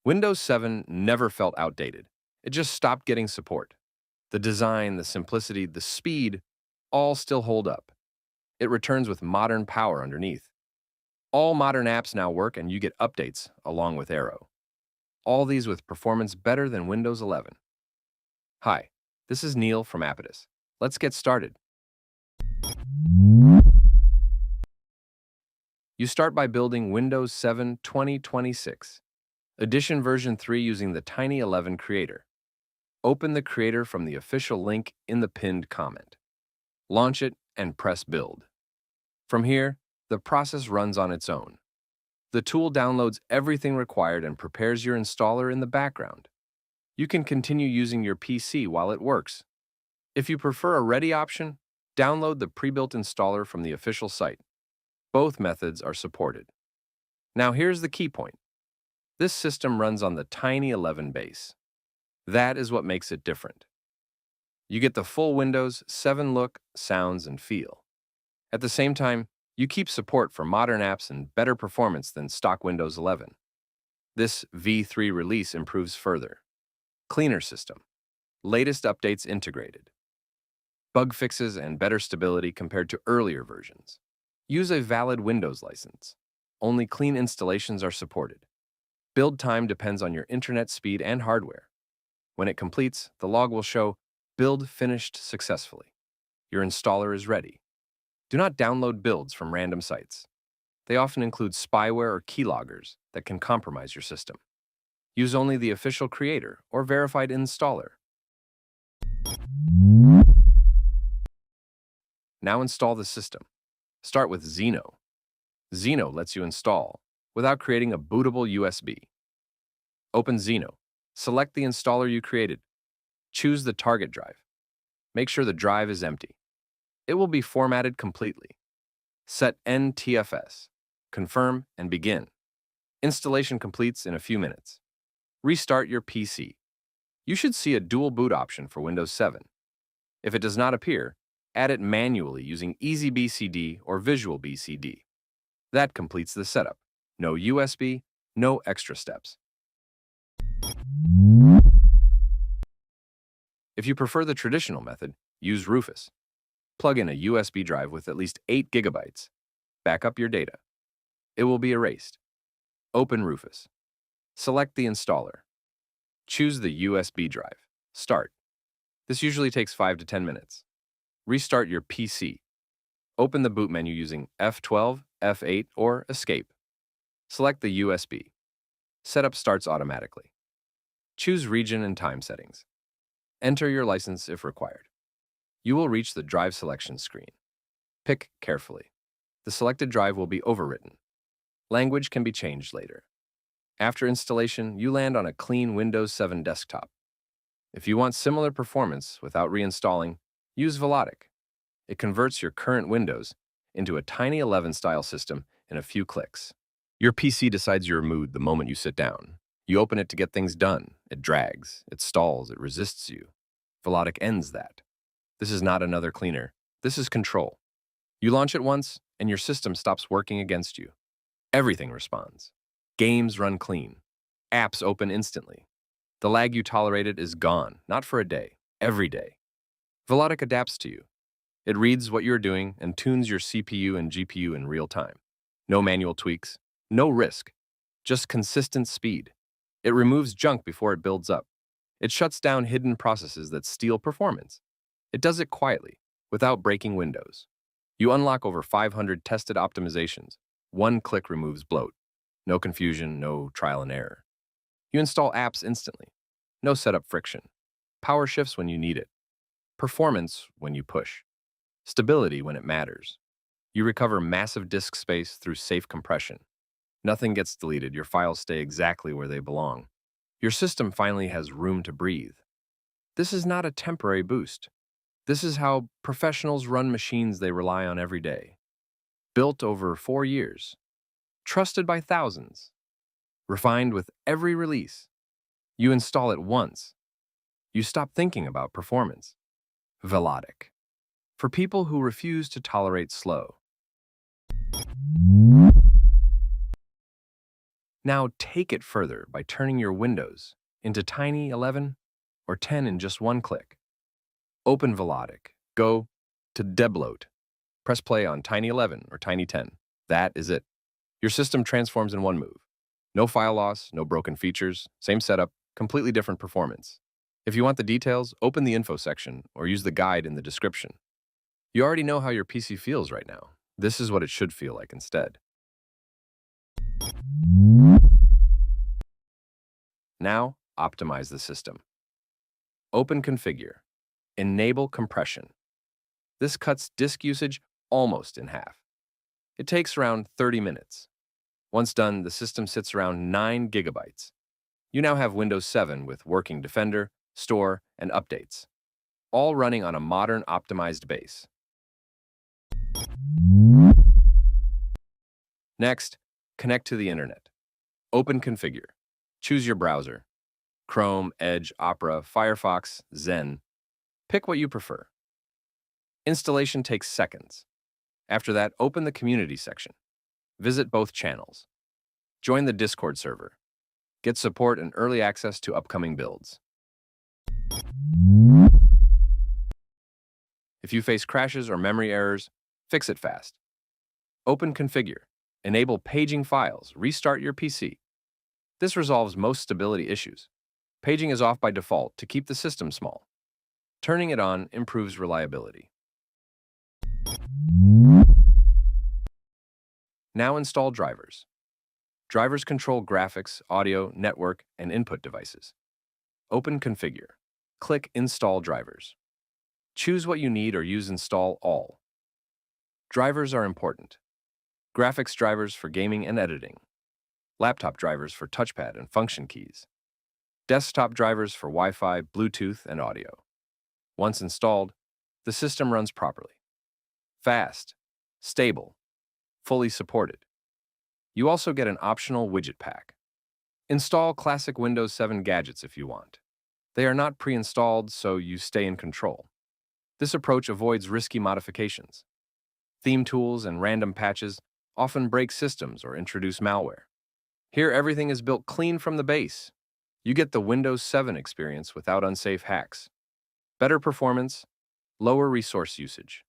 Windows 7 never felt outdated. It just stopped getting support. The design, the simplicity, the speed, all still hold up. It returns with modern power underneath. All modern apps now work and you get updates along with Aero. All these with performance better than Windows 11. Hi, this is Neil from Apidus. Let's get started. You start by building Windows 7 2026, Edition version 3 using the Tiny 11 Creator. Open the Creator from the official link in the pinned comment. Launch it and press Build. From here, the process runs on its own. The tool downloads everything required and prepares your installer in the background. You can continue using your PC while it works. If you prefer a ready option, download the pre-built installer from the official site. Both methods are supported. Now here's the key point. This system runs on the Tiny 11 base. That is what makes it different. You get the full Windows 7 look, sounds, and feel. At the same time, you keep support for modern apps and better performance than stock Windows 11. This V3 release improves further. Cleaner system. Latest updates integrated. Bug fixes and better stability compared to earlier versions. Use a valid Windows license. Only clean installations are supported. Build time depends on your internet speed and hardware. When it completes, the log will show build finished successfully. Your installer is ready. Do not download builds from random sites. They often include spyware or keyloggers that can compromise your system. Use only the official creator or verified installer. Now install the system. Start with Zeno. Zeno lets you install without creating a bootable USB. Open Zeno. Select the installer you created. Choose the target drive. Make sure the drive is empty. It will be formatted completely. Set NTFS. Confirm and begin. Installation completes in a few minutes. Restart your PC. You should see a dual boot option for Windows 7. If it does not appear, add it manually using EasyBCD or Visual BCD. That completes the setup. No USB, no extra steps. If you prefer the traditional method, use Rufus. Plug in a USB drive with at least 8 GB. Back up your data. It will be erased. Open Rufus. Select the installer. Choose the USB drive. Start. This usually takes 5 to 10 minutes. Restart your PC. Open the boot menu using F12, F8, or Escape. Select the USB. Setup starts automatically. Choose region and time settings. Enter your license if required. You will reach the drive selection screen. Pick carefully. The selected drive will be overwritten. Language can be changed later. After installation, you land on a clean Windows 7 desktop. If you want similar performance without reinstalling, use Velotic. It converts your current Windows into a Tiny 11 style system in a few clicks. Your PC decides your mood the moment you sit down. You open it to get things done. It drags, it stalls, it resists you. Velotic ends that. This is not another cleaner. This is control. You launch it once, and your system stops working against you. Everything responds. Games run clean. Apps open instantly. The lag you tolerated is gone, not for a day, every day. Velotic adapts to you. It reads what you're doing and tunes your CPU and GPU in real time. No manual tweaks, no risk, just consistent speed. It removes junk before it builds up. It shuts down hidden processes that steal performance. It does it quietly, without breaking Windows. You unlock over 500 tested optimizations. One click removes bloat. No confusion, no trial and error. You install apps instantly. No setup friction. Power shifts when you need it. Performance when you push. Stability when it matters. You recover massive disk space through safe compression. Nothing gets deleted. Your files stay exactly where they belong. Your system finally has room to breathe. This is not a temporary boost. This is how professionals run machines they rely on every day. Built over 4 years. Trusted by thousands. Refined with every release. You install it once. You stop thinking about performance. Velotic. For people who refuse to tolerate slow. Now take it further by turning your windows into tiny 11 or 10 in just one click. Open Velotic. Go to debloat. Press play on tiny 11 or tiny 10. That is it. Your system transforms in one move. No file loss, no broken features, same setup, completely different performance. If you want the details, open the info section or use the guide in the description. You already know how your PC feels right now. This is what it should feel like instead. Now, optimize the system. Open Configure. Enable compression. This cuts disk usage almost in half. It takes around 30 minutes. Once done, the system sits around 9 gigabytes. You now have Windows 7 with working Defender, Store, and updates, all running on a modern optimized base. Next, connect to the internet. Open Configure. Choose your browser. Chrome, Edge, Opera, Firefox, Zen. Pick what you prefer. Installation takes seconds. After that, open the community section. Visit both channels. Join the Discord server. Get support and early access to upcoming builds. If you face crashes or memory errors, fix it fast. Open Configure. Enable paging files. Restart your PC. This resolves most stability issues. Paging is off by default to keep the system small. Turning it on improves reliability. Now install drivers. Drivers control graphics, audio, network, and input devices. Open Configure. Click Install Drivers. Choose what you need or use Install All. Drivers are important. Graphics drivers for gaming and editing. Laptop drivers for touchpad and function keys. Desktop drivers for Wi-Fi, Bluetooth, and audio. Once installed, the system runs properly. Fast, stable, fully supported. You also get an optional widget pack. Install classic Windows 7 gadgets if you want. They are not pre-installed, so you stay in control. This approach avoids risky modifications. Theme tools and random patches often break systems or introduce malware. Here, everything is built clean from the base. You get the Windows 7 experience without unsafe hacks. Better performance, lower resource usage.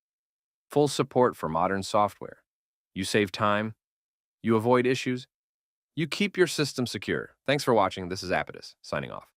Full support for modern software. You save time. You avoid issues. You keep your system secure. Thanks for watching. This is Apidus, signing off.